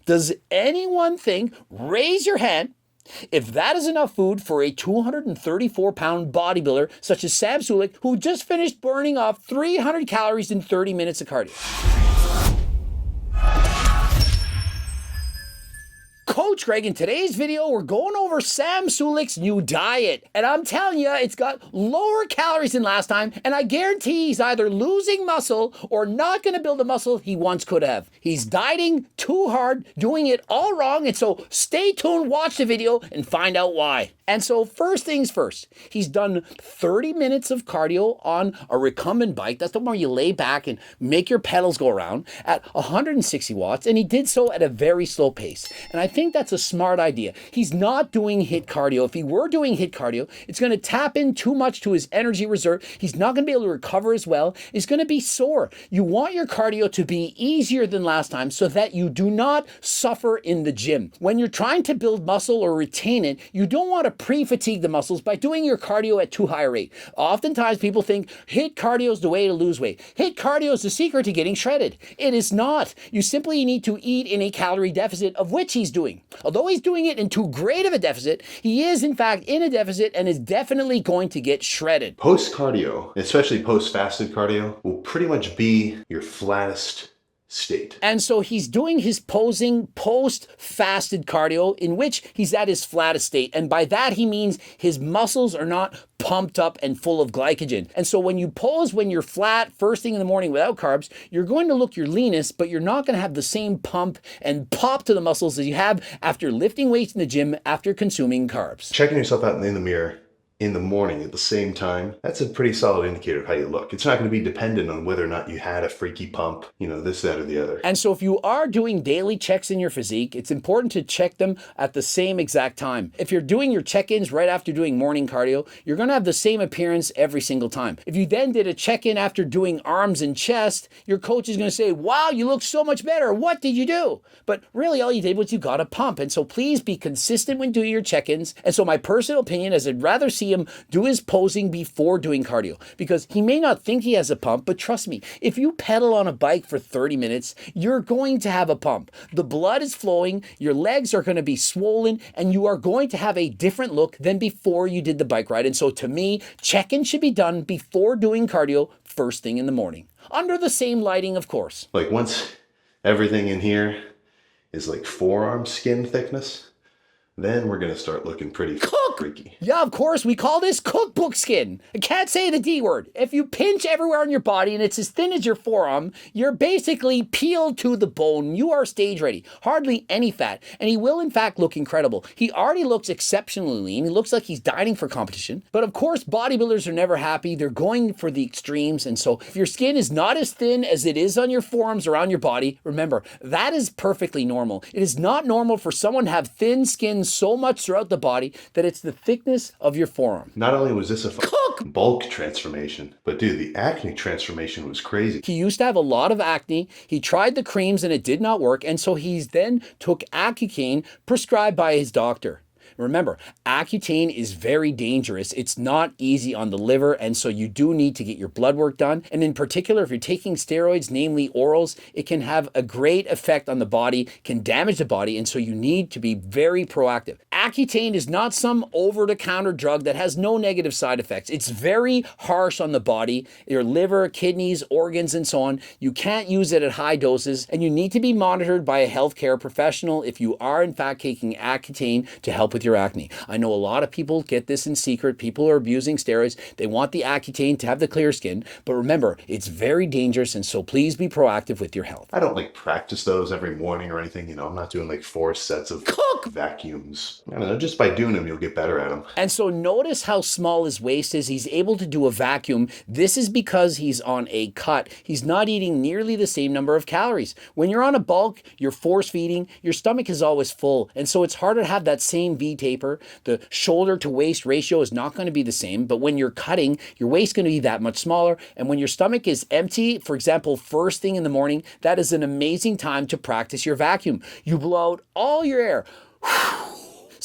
Does anyone think, raise your hand, if that is enough food for a 234-pound bodybuilder such as Sam Sulek, who just finished burning off 300 calories in 30 minutes of cardio? Coach Greg, in today's video, we're going over Sam Sulek's new diet. And I'm telling you, it's got lower calories than last time, and I guarantee he's either losing muscle or not going to build the muscle he once could have. He's dieting too hard, doing it all wrong, and so stay tuned, watch the video, and find out why. And so first things first, he's done 30 minutes of cardio on a recumbent bike. That's the one where you lay back and make your pedals go around at 160 watts, and he did so at a very slow pace. And I think that's a smart idea. He's not doing HIIT cardio. If he were doing HIIT cardio, it's going to tap in too much to his energy reserve. He's not going to be able to recover as well. He's going to be sore. You want your cardio to be easier than last time so that you do not suffer in the gym. When you're trying to build muscle or retain it, you don't want to pre-fatigue the muscles by doing your cardio at too high a rate. Oftentimes people think HIIT cardio is the way to lose weight. HIIT cardio is the secret to getting shredded. It is not. You simply need to eat in a calorie deficit, of which he's doing. Although he's doing it in too great of a deficit, he is in fact in a deficit and is definitely going to get shredded. Post-cardio, especially post-fasted cardio, will pretty much be your flattest state. And so he's doing his posing post-fasted cardio in which he's at his flattest state. And by that he means his muscles are not pumped up and full of glycogen. And so when you pose when you're flat first thing in the morning without carbs, you're going to look your leanest, but you're not going to have the same pump and pop to the muscles as you have after lifting weights in the gym after consuming carbs. Checking yourself out in the mirror in the morning at the same time, that's a pretty solid indicator of how you look. It's not going to be dependent on whether or not you had a freaky pump, this, that, or the other. And so if you are doing daily checks in your physique, it's important to check them at the same exact time. If you're doing your check-ins right after doing morning cardio, you're going to have the same appearance every single time. If you then did a check-in after doing arms and chest, your coach is going to say, wow, you look so much better. What did you do? But really all you did was you got a pump. And so please be consistent when doing your check-ins. And so my personal opinion is I'd rather see him do his posing before doing cardio, because he may not think he has a pump, but trust me, if you pedal on a bike for 30 minutes, you're going to have a pump. The blood is flowing, your legs are going to be swollen, and you are going to have a different look than before you did the bike ride. And so to me, check-in should be done before doing cardio first thing in the morning. Under the same lighting, of course. Like once everything in here is like forearm skin thickness, then we're going to start looking pretty freaky. Yeah, of course, we call this cookbook skin. I can't say the D word. If you pinch everywhere on your body and it's as thin as your forearm, you're basically peeled to the bone. You are stage ready. Hardly any fat. And he will, in fact, look incredible. He already looks exceptionally lean. He looks like he's dieting for competition. But of course, bodybuilders are never happy. They're going for the extremes. And so if your skin is not as thin as it is on your forearms around your body, remember, that is perfectly normal. It is not normal for someone to have thin skin so much throughout the body that it's the thickness of your forearm. Not only was this a bulk transformation, but dude, the acne transformation was crazy. He used to have a lot of acne. He tried the creams and it did not work. And so he's then took Accutane prescribed by his doctor. Remember, Accutane is very dangerous. It's not easy on the liver, and so you do need to get your blood work done. And in particular, if you're taking steroids, namely orals, it can have a great effect on the body, can damage the body, and so you need to be very proactive. Accutane is not some over-the-counter drug that has no negative side effects. It's very harsh on the body, your liver, kidneys, organs, and so on. You can't use it at high doses, and you need to be monitored by a healthcare professional if you are in fact taking Accutane to help with your acne. I know a lot of people get this in secret. People are abusing steroids. They want the Accutane to have the clear skin, but remember, it's very dangerous, and so please be proactive with your health. I don't practice those every morning or anything. I'm not doing 4 sets of vacuums. I don't know, just by doing them, you'll get better at them. And so notice how small his waist is. He's able to do a vacuum. This is because he's on a cut. He's not eating nearly the same number of calories. When you're on a bulk, you're force feeding, your stomach is always full. And so it's harder to have that same V-taper. The shoulder to waist ratio is not going to be the same, but when you're cutting, your waist's going to be that much smaller. And when your stomach is empty, for example, first thing in the morning, that is an amazing time to practice your vacuum. You blow out all your air.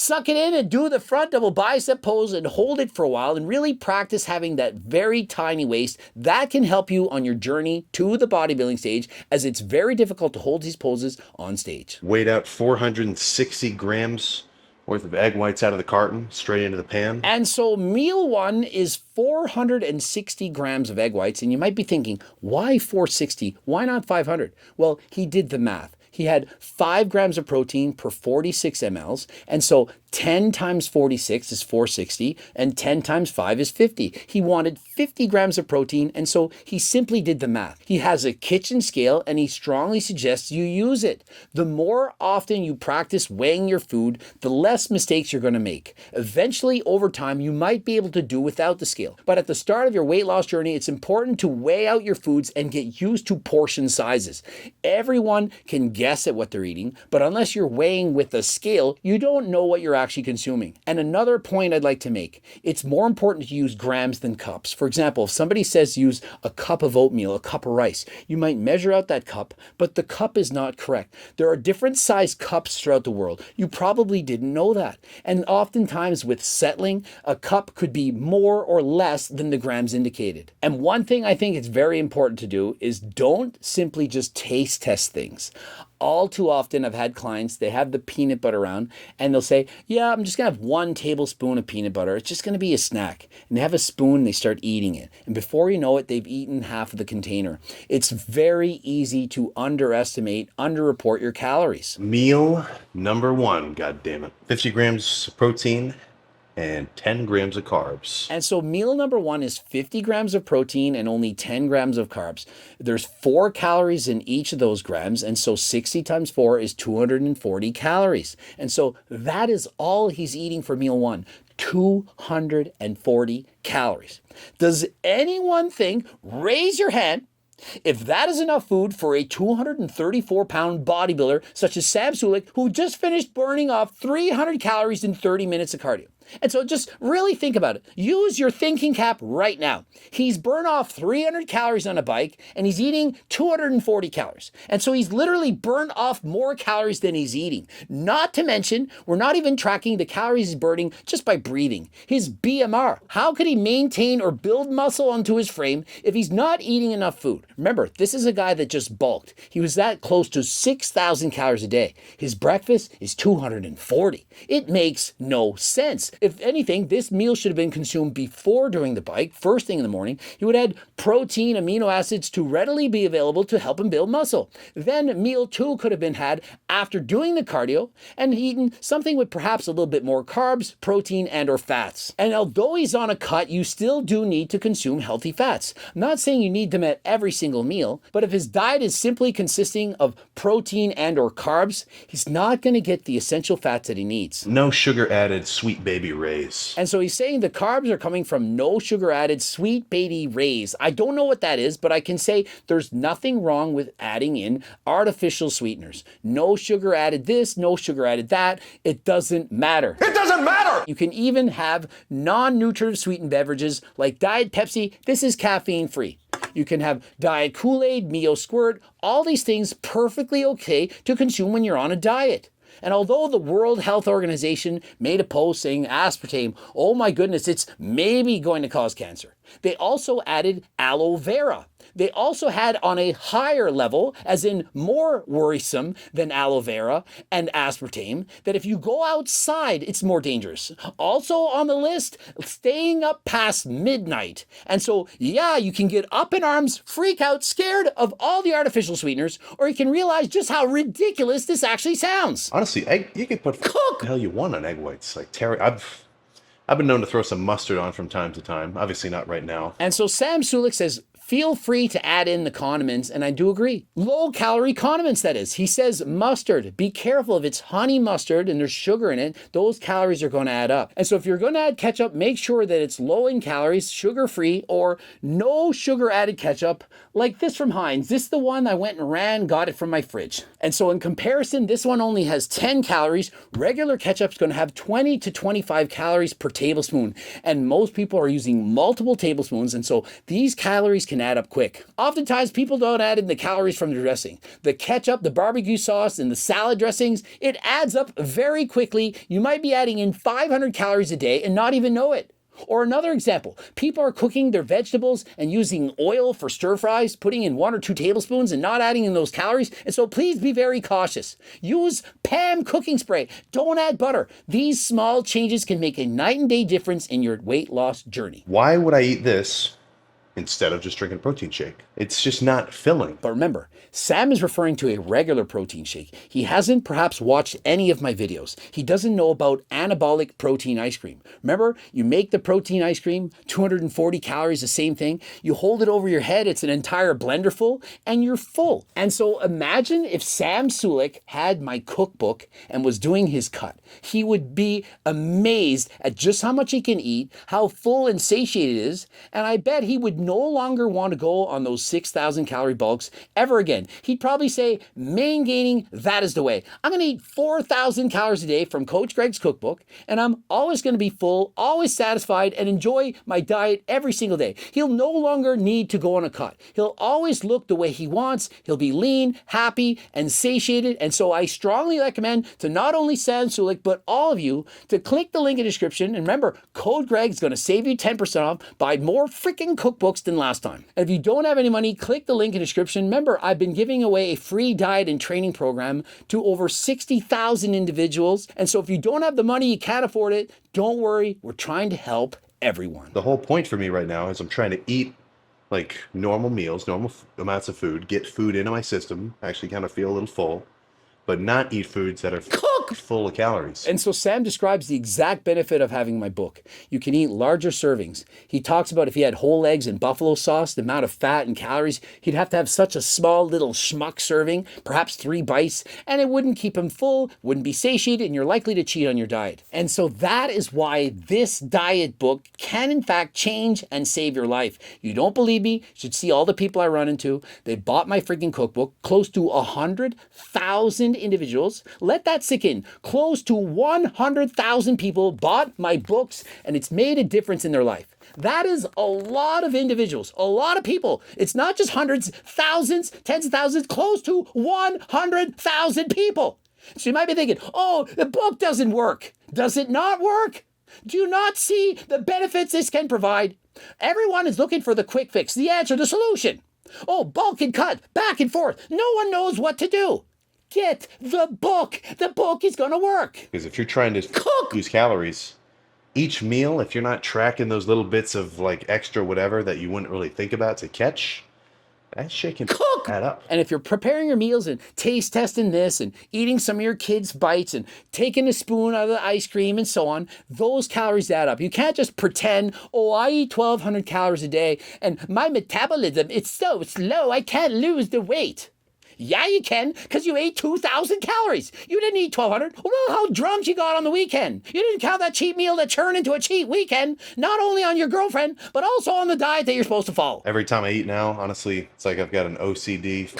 Suck it in and do the front double bicep pose and hold it for a while and really practice having that very tiny waist. That can help you on your journey to the bodybuilding stage, as it's very difficult to hold these poses on stage. Weighed out 460 grams worth of egg whites out of the carton, straight into the pan. And so meal one is 460 grams of egg whites. And you might be thinking, why 460? Why not 500? Well, he did the math. He had 5 grams of protein per 46 mLs. And so 10 times 46 is 460, and 10 times 5 is 50. He wanted 50 grams of protein, and so he simply did the math. He has a kitchen scale, and he strongly suggests you use it. The more often you practice weighing your food, the less mistakes you're going to make. Eventually, over time, you might be able to do without the scale. But at the start of your weight loss journey, it's important to weigh out your foods and get used to portion sizes. Everyone can guess at what they're eating, but unless you're weighing with a scale, you don't know what you're actually consuming. And another point I'd like to make, it's more important to use grams than cups. For example, if somebody says use a cup of oatmeal, a cup of rice, you might measure out that cup, but the cup is not correct. There are different size cups throughout the world. You probably didn't know that. And oftentimes with settling, a cup could be more or less than the grams indicated. And one thing I think it's very important to do is don't simply just taste test things. All too often, I've had clients, they have the peanut butter around and they'll say, yeah, I'm just gonna have 1 tablespoon of peanut butter. It's just gonna be a snack. And they have a spoon and they start eating it. And before you know it, they've eaten half of the container. It's very easy to underestimate, underreport your calories. Meal number 1, God damn it. 50 grams of protein and 10 grams of carbs. And so meal number 1 is 50 grams of protein and only 10 grams of carbs. There's 4 calories in each of those grams. And so 60 times 4 is 240 calories. And so that is all he's eating for meal 1, 240 calories. Does anyone think, raise your hand, if that is enough food for a 234-pound bodybuilder such as Sam Sulek, who just finished burning off 300 calories in 30 minutes of cardio? And so just really think about it. Use your thinking cap right now. He's burned off 300 calories on a bike and he's eating 240 calories. And so he's literally burned off more calories than he's eating. Not to mention, we're not even tracking the calories he's burning just by breathing. His BMR. How could he maintain or build muscle onto his frame if he's not eating enough food? Remember, this is a guy that just bulked. He was that close to 6,000 calories a day. His breakfast is 240. It makes no sense. If anything, this meal should have been consumed before doing the bike, first thing in the morning. He would have had protein, amino acids to readily be available to help him build muscle. Then meal 2 could have been had after doing the cardio and eaten something with perhaps a little bit more carbs, protein, and or fats. And although he's on a cut, you still do need to consume healthy fats. I'm not saying you need them at every single meal, but if his diet is simply consisting of protein and or carbs, he's not going to get the essential fats that he needs. No sugar added sweet baby rays. And so he's saying the carbs are coming from no sugar added sweet baby rays. I don't know what that is, but I can say there's nothing wrong with adding in artificial sweeteners. No sugar added this, no sugar added that. It doesn't matter. It doesn't matter! You can even have non-nutritive sweetened beverages like Diet Pepsi. This is caffeine free. You can have Diet Kool-Aid, Mio Squirt, all these things perfectly okay to consume when you're on a diet. And although the World Health Organization made a post saying aspartame, oh my goodness, it's maybe going to cause cancer, they also added aloe vera. They also had on a higher level, as in more worrisome than aloe vera and aspartame, that if you go outside, it's more dangerous. Also on the list, staying up past midnight. And so, yeah, you can get up in arms, freak out, scared of all the artificial sweeteners, or you can realize just how ridiculous this actually sounds. Honestly, you can put what the hell you want on egg whites. Like Terry, I've been known to throw some mustard on from time to time. Obviously not right now. And so Sam Sulek says, feel free to add in the condiments, and I do agree. Low-calorie condiments, that is. He says mustard. Be careful if it's honey mustard and there's sugar in it, those calories are going to add up. And so if you're going to add ketchup, make sure that it's low in calories, sugar-free, or no sugar-added ketchup, like this from Heinz. This is the one I went and got it from my fridge. And so in comparison, this one only has 10 calories. Regular ketchup's going to have 20 to 25 calories per tablespoon. And most people are using multiple tablespoons, and so these calories can add up quick. Oftentimes, people don't add in the calories from the dressing. The ketchup, the barbecue sauce, and the salad dressings, it adds up very quickly. You might be adding in 500 calories a day and not even know it. Or another example, people are cooking their vegetables and using oil for stir fries, putting in 1 or 2 tablespoons and not adding in those calories. And so please be very cautious. Use Pam cooking spray. Don't add butter. These small changes can make a night and day difference in your weight loss journey. Why would I eat this instead of just drinking a protein shake? It's just not filling. But remember, Sam is referring to a regular protein shake. He hasn't perhaps watched any of my videos. He doesn't know about anabolic protein ice cream. Remember, you make the protein ice cream, 240 calories, the same thing. You hold it over your head, it's an entire blender full, and you're full. And so imagine if Sam Sulek had my cookbook and was doing his cut. He would be amazed at just how much he can eat, how full and satiated it is, and I bet he would no longer want to go on those 6,000 calorie bulks ever again. He'd probably say, main gaining, that is the way. I'm going to eat 4,000 calories a day from Coach Greg's cookbook, and I'm always going to be full, always satisfied, and enjoy my diet every single day. He'll no longer need to go on a cut. He'll always look the way he wants. He'll be lean, happy, and satiated. And so I strongly recommend to not only Sam Sulek, but all of you to click the link in the description. And remember, Code Greg is going to save you 10% off. Buy more freaking cookbooks than last time. And if you don't have any money, click the link in the description. Remember, I've been giving away a free diet and training program to over 60,000 individuals. And so if you don't have the money, you can't afford it, don't worry. We're trying to help everyone. The whole point for me right now is I'm trying to eat like normal meals, normal amounts of food, get food into my system, actually kind of feel a little full, but not eat foods that are full of calories. And so Sam describes the exact benefit of having my book. You can eat larger servings. He talks about if he had whole eggs and buffalo sauce, the amount of fat and calories, he'd have to have such a small little schmuck serving, perhaps 3 bites, and it wouldn't keep him full, wouldn't be satiated, and you're likely to cheat on your diet. And so that is why this diet book can in fact change and save your life. You don't believe me? You should see all the people I run into. They bought my freaking cookbook, close to 100,000 individuals. Let that sink in. Close to 100,000 people bought my books, and it's made a difference in their life. That is a lot of individuals, a lot of people. It's not just hundreds, thousands, tens of thousands, close to 100,000 people. So you might be thinking, oh, the book doesn't work. Does it not work? Do you not see the benefits this can provide? Everyone is looking for the quick fix, the answer, the solution. Oh, bulk and cut, back and forth. No one knows what to do. Get the book. The book is going to work. Because if you're trying to lose calories, each meal, if you're not tracking those little bits of like extra whatever that you wouldn't really think about to catch, that shit can add up. And if you're preparing your meals and taste testing this and eating some of your kids' bites and taking a spoon out of the ice cream and so on, those calories add up. You can't just pretend, oh, I eat 1,200 calories a day and my metabolism, it's so slow, I can't lose the weight. Yeah, you can, because you ate 2,000 calories. You didn't eat 1,200. Well, how drunk you got on the weekend. You didn't count that cheat meal that turned into a cheat weekend, not only on your girlfriend, but also on the diet that you're supposed to follow. Every time I eat now, honestly, it's like I've got an OCD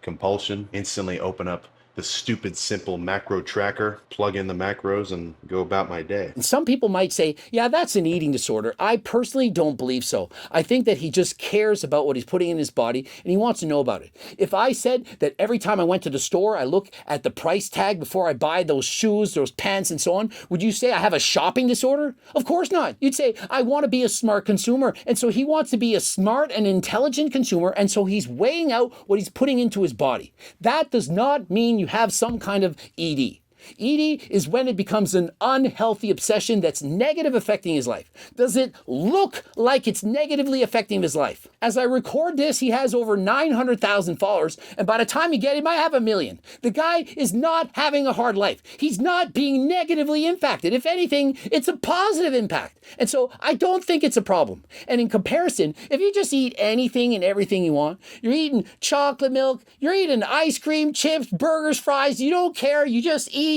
compulsion. Instantly open up the stupid, simple macro tracker, plug in the macros, and go about my day. And some people might say, yeah, that's an eating disorder. I personally don't believe so. I think that he just cares about what he's putting in his body, and he wants to know about it. If I said that every time I went to the store, I look at the price tag before I buy those shoes, those pants, and so on, would you say I have a shopping disorder? Of course not. You'd say, I want to be a smart consumer. And so he wants to be a smart and intelligent consumer, and so he's weighing out what he's putting into his body. That does not mean you have some kind of ED. ED is when it becomes an unhealthy obsession that's negative affecting his life. Does it look like it's negatively affecting his life? As I record this, he has over 900,000 followers, and by the time you get him, I have 1 million. The guy is not having a hard life. He's not being negatively impacted. If anything, it's a positive impact. And so I don't think it's a problem. And in comparison, if you just eat anything and everything you want, you're eating chocolate milk, you're eating ice cream, chips, burgers, fries, you don't care, you just eat,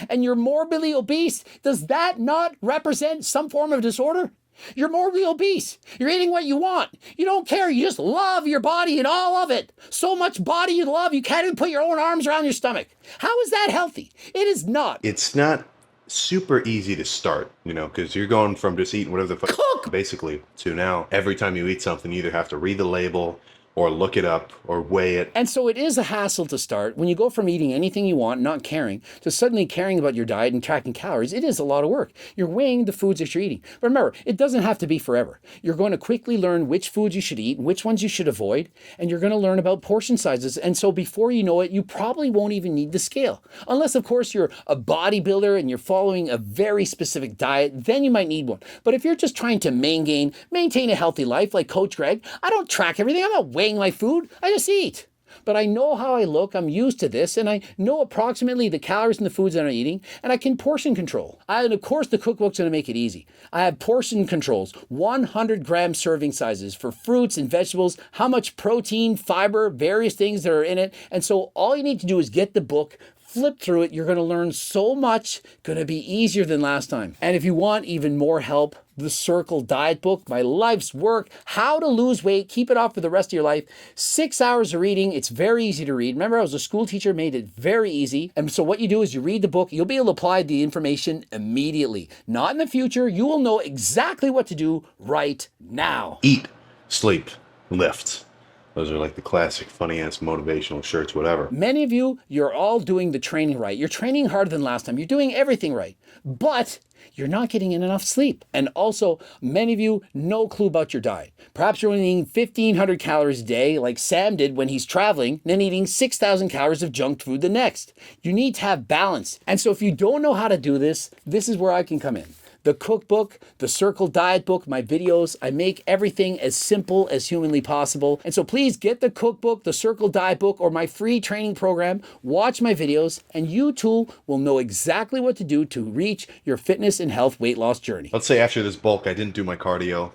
and you're morbidly obese, does that not represent some form of disorder? You're morbidly obese. You're eating what you want. You don't care. You just love your body and all of it. So much body you love, you can't even put your own arms around your stomach. How is that healthy? It is not. It's not super easy to start, you know, because you're going from just eating whatever the fuck basically to now every time you eat something, you either have to read the label or look it up or weigh it. And so it is a hassle to start. When you go from eating anything you want, not caring, to suddenly caring about your diet and tracking calories, it is a lot of work. You're weighing the foods that you're eating. But remember, it doesn't have to be forever. You're going to quickly learn which foods you should eat and which ones you should avoid, and you're going to learn about portion sizes. And so before you know it, you probably won't even need the scale. Unless, of course, you're a bodybuilder and you're following a very specific diet, then you might need one. But if you're just trying to maintain a healthy life like Coach Greg, I don't track everything. I'm not weighing my food. I just eat. But I know how I look, I'm used to this, and I know approximately the calories in the foods that I'm eating, and I can portion control. And of course, the cookbook's gonna make it easy. I have portion controls, 100-gram serving sizes for fruits and vegetables, how much protein, fiber, various things that are in it. And so all you need to do is get the book, flip through it, you're gonna learn so much, gonna be easier than last time. And if you want even more help, the Circle Diet Book, my life's work, how to lose weight, keep it off for the rest of your life. 6 hours of reading, it's very easy to read. Remember, I was a school teacher, made it very easy. And so what you do is you read the book, you'll be able to apply the information immediately. Not in the future, you will know exactly what to do right now. Eat, sleep, lift. Those are like the classic funny-ass motivational shirts, whatever. Many of you, you're all doing the training right. You're training harder than last time. You're doing everything right. But you're not getting in enough sleep. And also, many of you, no clue about your diet. Perhaps you're only eating 1,500 calories a day, like Sam did when he's traveling, then eating 6,000 calories of junk food the next. You need to have balance. And so if you don't know how to do this, this is where I can come in. The cookbook, the Circle Diet Book, my videos, I make everything as simple as humanly possible. And so please get the cookbook, the Circle Diet Book, or my free training program, watch my videos, and you too will know exactly what to do to reach your fitness and health weight loss journey. Let's say after this bulk, I didn't do my cardio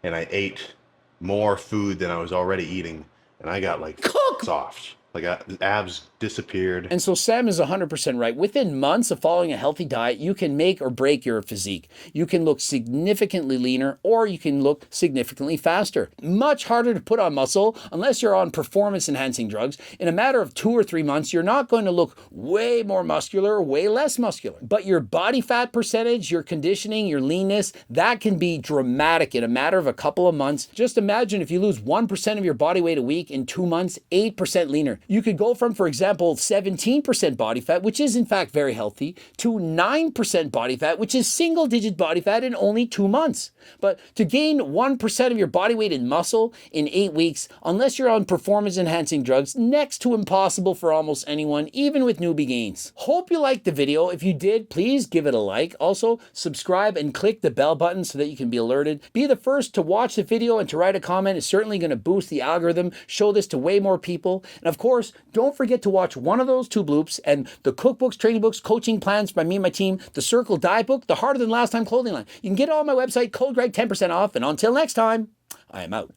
and I ate more food than I was already eating, and I got like soft. Like abs disappeared. And so Sam is 100% right. Within months of following a healthy diet, you can make or break your physique. You can look significantly leaner, or you can look significantly faster. Much harder to put on muscle unless you're on performance enhancing drugs. In a matter of 2 or 3 months, you're not going to look way more muscular or way less muscular. But your body fat percentage, your conditioning, your leanness, that can be dramatic in a matter of a couple of months. Just imagine if you lose 1% of your body weight a week in 2 months, 8% leaner. You could go from, for example, 17% body fat, which is in fact very healthy, to 9% body fat, which is single-digit body fat in only 2 months. But to gain 1% of your body weight in muscle in 8 weeks, unless you're on performance-enhancing drugs, next to impossible for almost anyone, even with newbie gains. Hope you liked the video. If you did, please give it a like. Also, subscribe and click the bell button so that you can be alerted. Be the first to watch the video and to write a comment. It's certainly going to boost the algorithm, show this to way more people. And of course, don't forget to watch one of those 2 bloops and the cookbooks, training books, coaching plans by me and my team, the Circle Diet Book, the Harder Than Last Time clothing line. You can get it on my website, code Greg 10% off. And until next time, I am out.